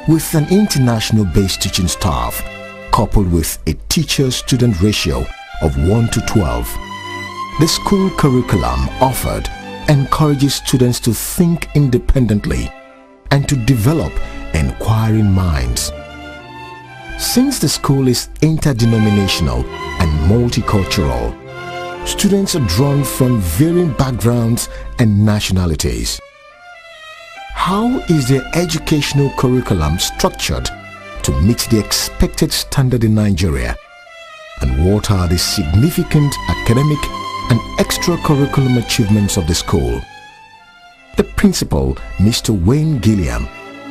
With an international-based teaching staff, coupled with a teacher-student ratio of 1 to 12, the school curriculum offered encourages students to think independently and to develop inquiring minds. Since the school is interdenominational and multicultural, students are drawn from varying backgrounds and nationalities. How is their educational curriculum structured to meet the expected standard in Nigeria? And what are the significant academic and extracurriculum achievements of the school? The principal, Mr. Wayne Gilliam,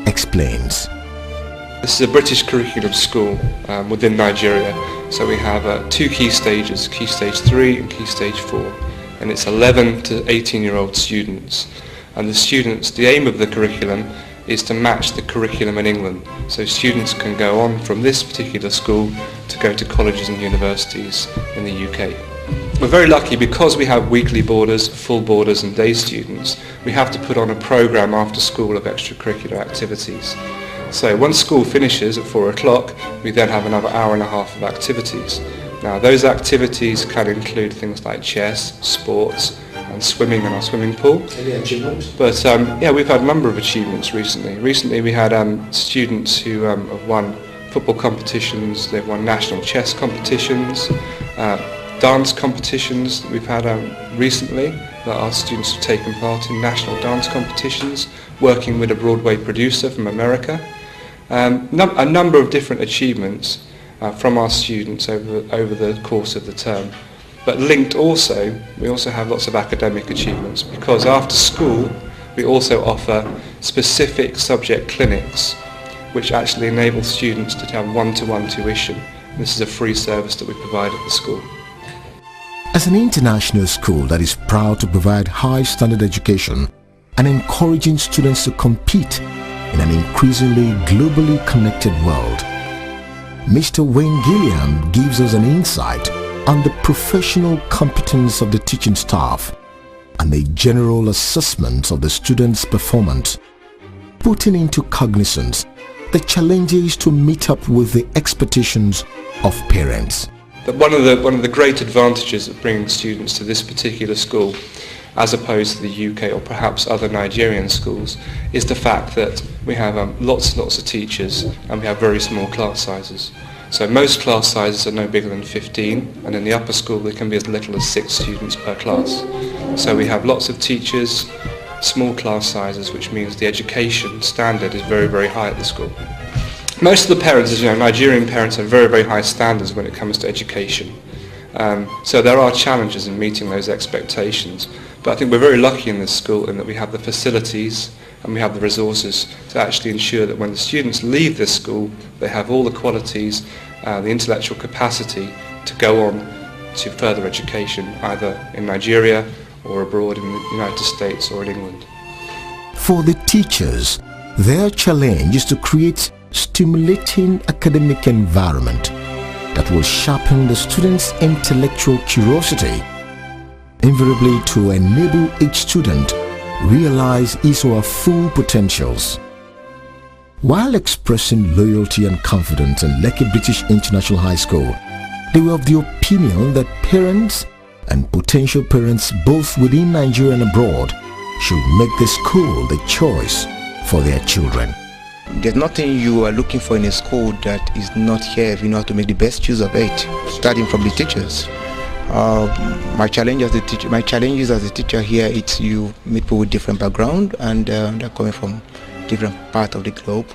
explains. This is a British curriculum school within Nigeria, so we have 2 key stages, Key Stage 3 and Key Stage 4, and it's 11 to 18-year-old students. And the aim of the curriculum is to match the curriculum in England, so students can go on from this particular school to go to colleges and universities in the UK. We're very lucky because we have weekly boarders, full boarders and day students. We have to put on a programme after school of extracurricular activities. So once school finishes at 4 o'clock, we then have another hour and a half of activities. Now those activities can include things like chess, sports and swimming in our swimming pool. Any achievements? But yeah, we've had a number of achievements recently. Recently we had students who have won football competitions, they've won national chess competitions, dance competitions we've had recently that our students have taken part in, national dance competitions, working with a Broadway producer from America. A number of different achievements from our students over the course of the term. But linked also, we also have lots of academic achievements because after school we also offer specific subject clinics which actually enable students to have one-to-one tuition. This is a free service that we provide at the school. As an international school that is proud to provide high standard education and encouraging students to compete in an increasingly globally connected world, Mr. Wayne Gilliam gives us an insight on the professional competence of the teaching staff and a general assessment of the students' performance, putting into cognizance the challenges to meet up with the expectations of parents. But one of the great advantages of bringing students to this particular school, as opposed to the UK or perhaps other Nigerian schools, is the fact that we have lots and lots of teachers and we have very small class sizes. So most class sizes are no bigger than 15, and in the upper school they can be as little as 6 students per class. So we have lots of teachers, small class sizes, which means the education standard is very, very high at the school. Most of the parents, as you know, Nigerian parents have very, very high standards when it comes to education. So there are challenges in meeting those expectations. But I think we're very lucky in this school in that we have the facilities and we have the resources to actually ensure that when the students leave this school, they have all the qualities, the intellectual capacity to go on to further education, either in Nigeria or abroad in the United States or in England. For the teachers, their challenge is to create stimulating academic environment that will sharpen the students' intellectual curiosity, invariably to enable each student realize his or her full potentials. While expressing loyalty and confidence in Lekki British International High School, they were of the opinion that parents and potential parents both within Nigeria and abroad should make the school the choice for their children. There's nothing you are looking for in a school that is not here if you know how to make the best use of it, starting from the teachers. My challenge as a teacher here is you meet people with different background and they're coming from different parts of the globe.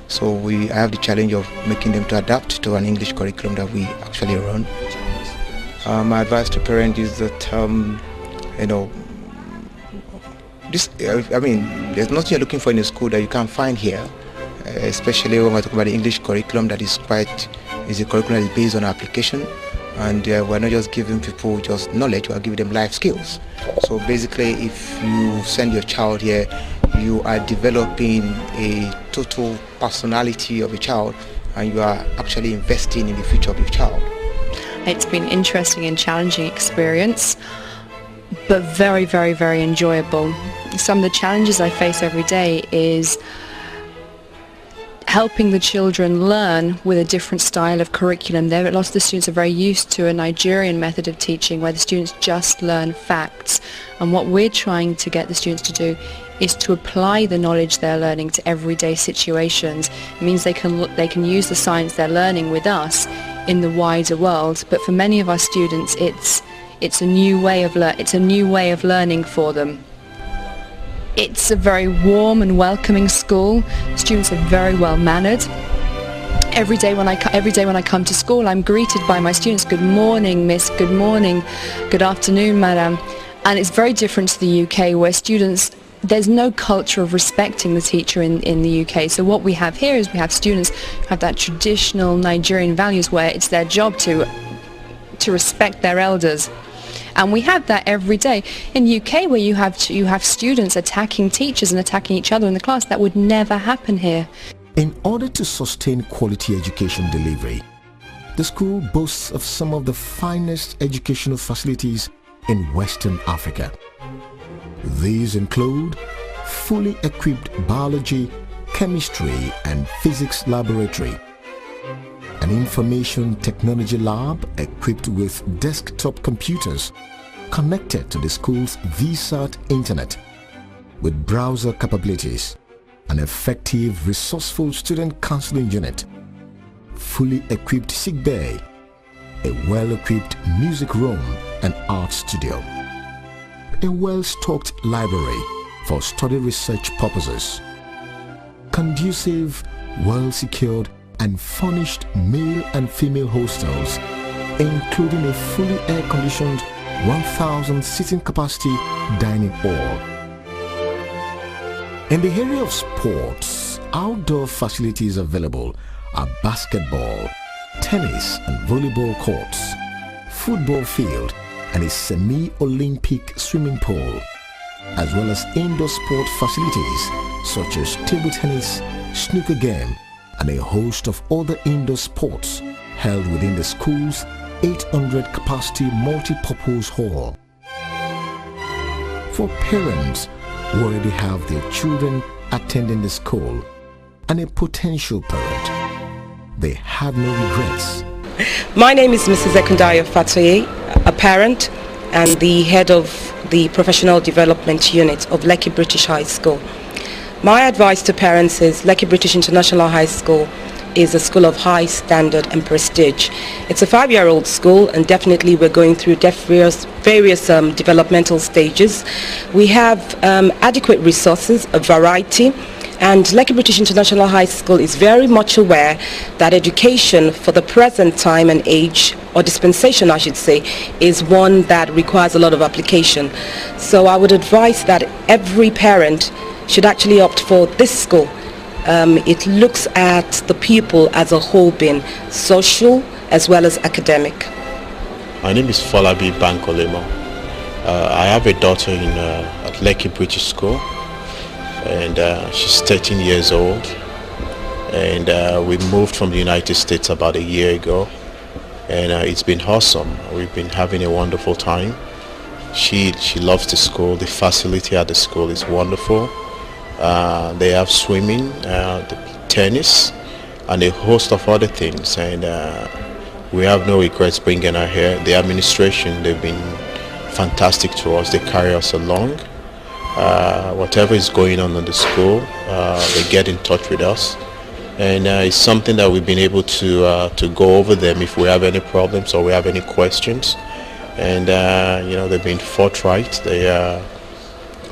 So I have the challenge of making them to adapt to an English curriculum that we actually run. My advice to parents is that there's nothing you're looking for in a school that you can't find here, especially when we talk about the English curriculum that is a curriculum that is based on application. And we're not just giving people just knowledge, we're giving them life skills. So basically, if you send your child here, you are developing a total personality of a child and you are actually investing in the future of your child. It's been an interesting and challenging experience, but very, very, very enjoyable. Some of the challenges I face every day is helping the children learn with a different style of curriculum. A lot of the students are very used to a Nigerian method of teaching where the students just learn facts. And what we're trying to get the students to do is to apply the knowledge they're learning to everyday situations. It means they can use the science they're learning with us in the wider world. But for many of our students, it's a new way of learning for them. It's a very warm and welcoming school. Students are very well mannered. Every day when I come to school, I'm greeted by my students. Good morning, miss. Good morning. Good afternoon, madam. And it's very different to the UK, where students, there's no culture of respecting the teacher in the UK. So what we have here is we have students who have that traditional Nigerian values where it's their job to respect their elders. And we have that every day. In the UK, where you have students attacking teachers and attacking each other in the class, that would never happen here. In order to sustain quality education delivery, the school boasts of some of the finest educational facilities in Western Africa. These include fully equipped biology, chemistry and physics laboratory, an information technology lab equipped with desktop computers connected to the school's VSAT internet with browser capabilities, an effective, resourceful student counseling unit, fully equipped sick bay, a well-equipped music room and art studio, a well-stocked library for study research purposes, conducive, well-secured and furnished male and female hostels, including a fully air-conditioned 1,000 seating capacity dining hall. In the area of sports, outdoor facilities available are basketball, tennis and volleyball courts, football field and a semi-Olympic swimming pool, as well as indoor sport facilities such as table tennis, snooker game, and a host of other indoor sports held within the school's 800 capacity multi-purpose hall. For parents who already have their children attending the school and a potential parent, they have no regrets. My name is Mrs. Ekundayo Fatoye, a parent and the head of the Professional Development Unit of Lekki British High School. My advice to parents is Lekki British International High School is a school of high standard and prestige. It's a 5-year-old school, and definitely we're going through various developmental stages. We have adequate resources, a variety, and Lekki British International High School is very much aware that education for the present time and age, or dispensation I should say, is one that requires a lot of application. So I would advise that every parent should actually opt for this school. It looks at the pupil as a whole being, social as well as academic. My name is Falabi Bankolemo. I have a daughter at Lekki British School, and she's 13 years old, and we moved from the United States about a year ago, and it's been awesome. We've been having a wonderful time. She loves the school. The facility at the school is wonderful. They have swimming, tennis, and a host of other things, and we have no regrets bringing her here. The administration, they've been fantastic to us. They carry us along. Whatever is going on in the school, they get in touch with us, and it's something that we've been able to go over them if we have any problems or we have any questions. And they've been forthright.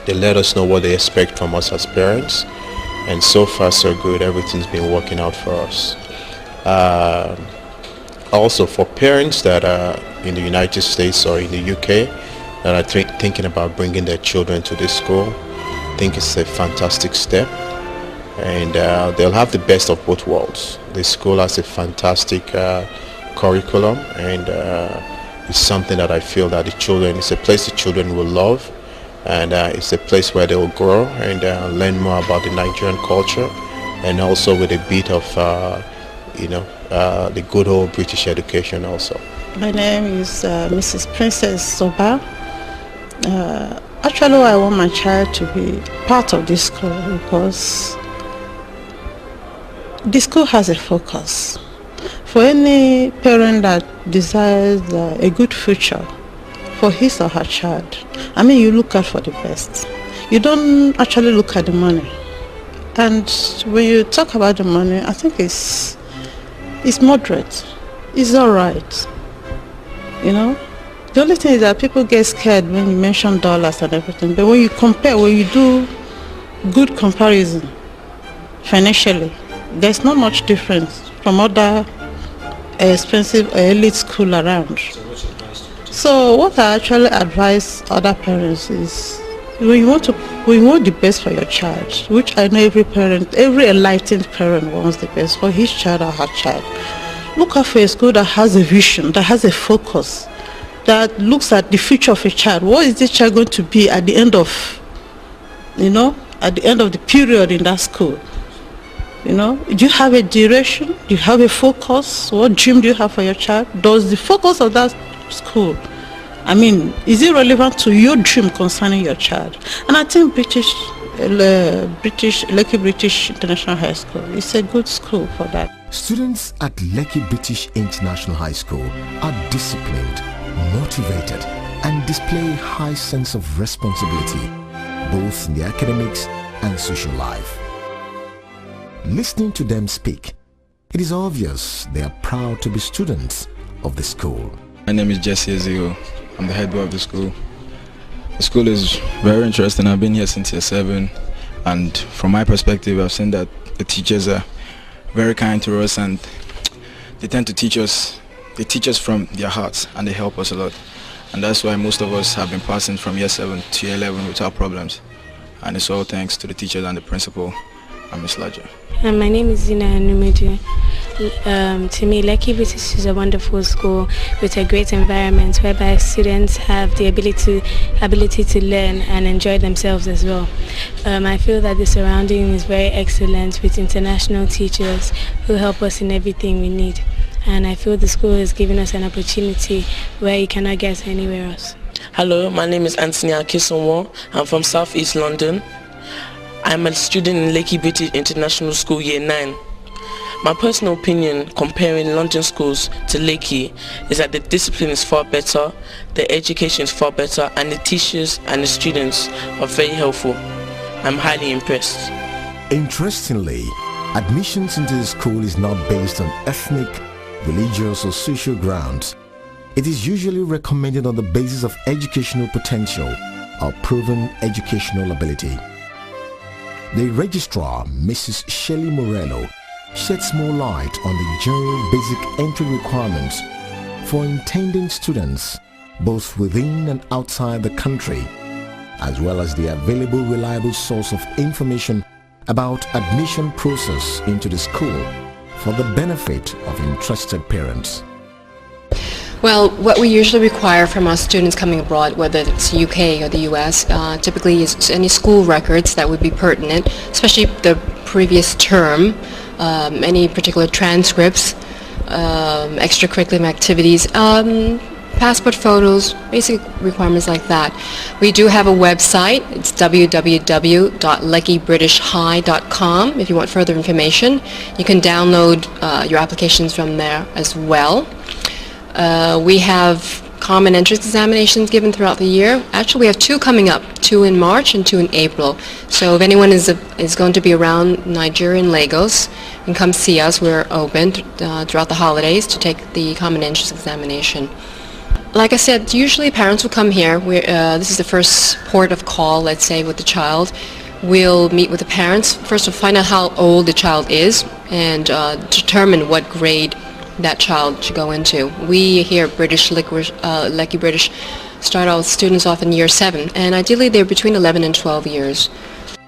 They let us know what they expect from us as parents, and so far so good. Everything's been working out for us. Also, for parents that are in the United States or in the UK that are thinking about bringing their children to this school, I think it's a fantastic step, and they'll have the best of both worlds. This school has a fantastic curriculum, and it's something that I feel that it's a place the children will love, and it's a place where they will grow and learn more about the Nigerian culture, and also with a bit of the good old British education also. My name is Mrs. Princess Soba. Actually, I want my child to be part of this school because the school has a focus. For any parent that desires a good future for his or her child, I mean, you look out for the best. You don't actually look at the money. And when you talk about the money, I think it's moderate. It's all right. You know? The only thing is that people get scared when you mention dollars and everything. But when you compare, when you do good comparison financially, there's not much difference from other expensive elite school around. So what I actually advise other parents is when you want the best for your child, which I know every enlightened parent wants the best for his child or her child. Look out for a school that has a vision, that has a focus, that looks at the future of a child. What is this child going to be at the end of, at the end of the period in that school? Do you have a direction? Do you have a focus? What dream do you have for your child? Does the focus of that school, is it relevant to your dream concerning your child? And I think Lekki British International High School is a good school for that. Students at Lekki British International High School are disciplined, motivated, and display a high sense of responsibility, both in their academics and social life. Listening to them speak, it is obvious they are proud to be students of the school. My name is Jesse Ezio. I'm the head boy of the school. The school is very interesting. I've been here since year 7, and from my perspective, I've seen that the teachers are very kind to us, and they tend to teach us. They teach us from their hearts, and they help us a lot. And that's why most of us have been passing from year 7 to year 11 without problems. And it's all thanks to the teachers and the principal and Ms. Laja. My name is Zina Anumedu. To me, Lekki British is a wonderful school with a great environment whereby students have the ability to learn and enjoy themselves as well. I feel that the surrounding is very excellent with international teachers who help us in everything we need. And I feel the school is giving us an opportunity where you cannot get anywhere else. Hello, my name is Anthony Akisonwo. I'm from South East London. I'm a student in Lekki British International School Year 9. My personal opinion comparing London schools to Lekki is that the discipline is far better, the education is far better, and the teachers and the students are very helpful. I'm highly impressed. Interestingly, admissions into the school is not based on ethnic, religious or social grounds. It is usually recommended on the basis of educational potential or proven educational ability. The registrar, Mrs. Shelley Morello, sheds more light on the general basic entry requirements for intending students both within and outside the country, as well as the available reliable source of information about admission process into the school for the benefit of interested parents. Well, what we usually require from our students coming abroad, whether it's UK or the US, typically is any school records that would be pertinent, especially the previous term, any particular transcripts, extracurricular activities, passport photos, basic requirements like that. We do have a website. It's www.leckybritishhigh.com. If you want further information, you can download your applications from there as well. We have common entrance examinations given throughout the year. Actually, we have 2 coming up, 2 in March and 2 in April. So if anyone is going to be around Nigeria and Lagos, you can come see us. We're open throughout the holidays to take the common entrance examination. Like I said, usually parents will come here. This is the first port of call, let's say, with the child. We'll meet with the parents, first to find out how old the child is and determine what grade that child should go into. We here at Lekki British start out with students off in year 7, and ideally they're between 11 and 12 years.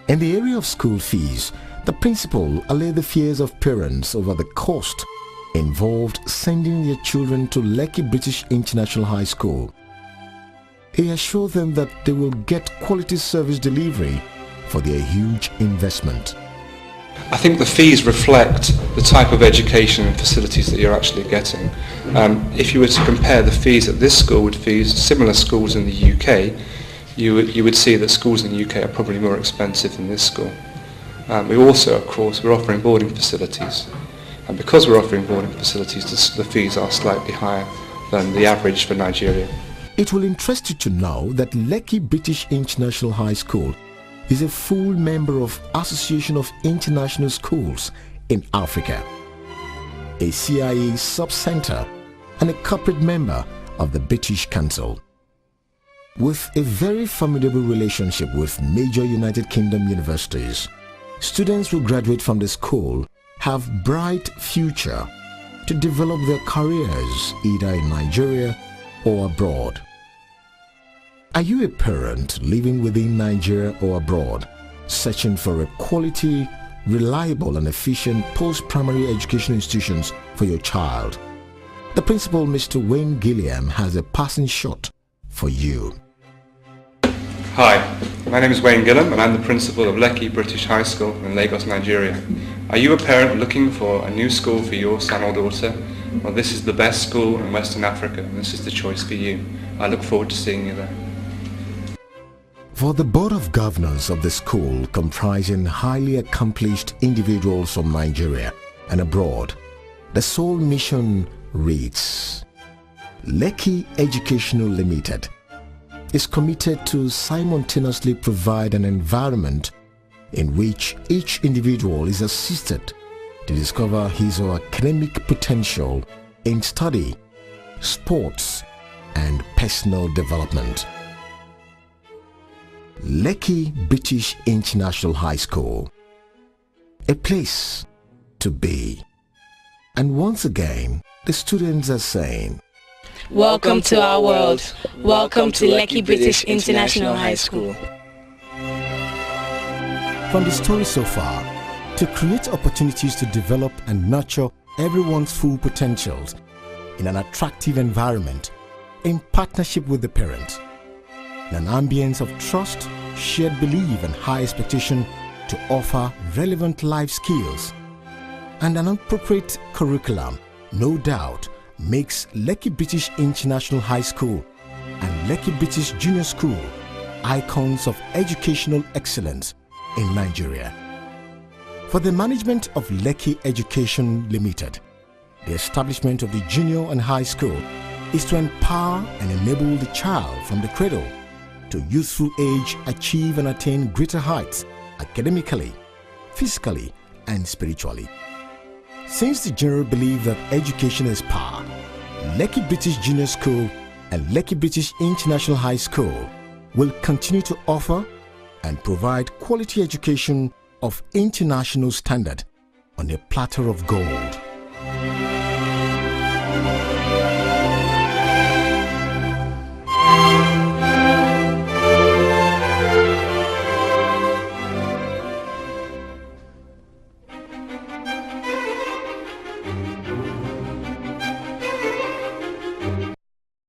In the area of school fees, the principal allayed the fears of parents over the cost involved sending their children to Lekki British International High School. He assured them that they will get quality service delivery for their huge investment. I think the fees reflect the type of education and facilities that you're actually getting. If you were to compare the fees at this school with fees similar schools in the UK, you would see that schools in the UK are probably more expensive than this school. We also, of course, we're offering boarding facilities. And because we're offering boarding facilities, the fees are slightly higher than the average for Nigeria. It will interest you to know that Lekki British International High School is a full member of Association of International Schools in Africa, a CIA sub-center and a corporate member of the British Council. With a very formidable relationship with major United Kingdom universities, students who graduate from the school have bright future to develop their careers either in Nigeria or abroad. Are you a parent living within Nigeria or abroad, searching for a quality, reliable and efficient post-primary education institutions for your child? The principal, Mr. Wayne Gilliam, has a passing shot for you. Hi, my name is Wayne Gilliam and I'm the principal of Lekki British High School in Lagos, Nigeria. Are you a parent looking for a new school for your son or daughter? Well, this is the best school in Western Africa and this is the choice for you. I look forward to seeing you there. For the Board of Governors of the school, comprising highly accomplished individuals from Nigeria and abroad, the sole mission reads: Lekki Educational Limited is committed to simultaneously provide an environment in which each individual is assisted to discover his or her academic potential in study, sports, and personal development. Lekki British International High School, a place to be. And once again, the students are saying, Welcome to our world. Welcome to Lekki British International High School. From the story so far, to create opportunities to develop and nurture everyone's full potentials in an attractive environment in partnership with the parents, in an ambience of trust, shared belief and high expectation to offer relevant life skills, and an appropriate curriculum, no doubt, makes Lekki British International High School and Lekki British Junior School icons of educational excellence in Nigeria. For the management of Lekki Education Limited, the establishment of the junior and high school is to empower and enable the child from the cradle to youthful age achieve and attain greater heights academically, physically, and spiritually. Since the general belief that education is power, Lekki British Junior School and Lekki British International High School will continue to offer and provide quality education of international standard on a platter of gold.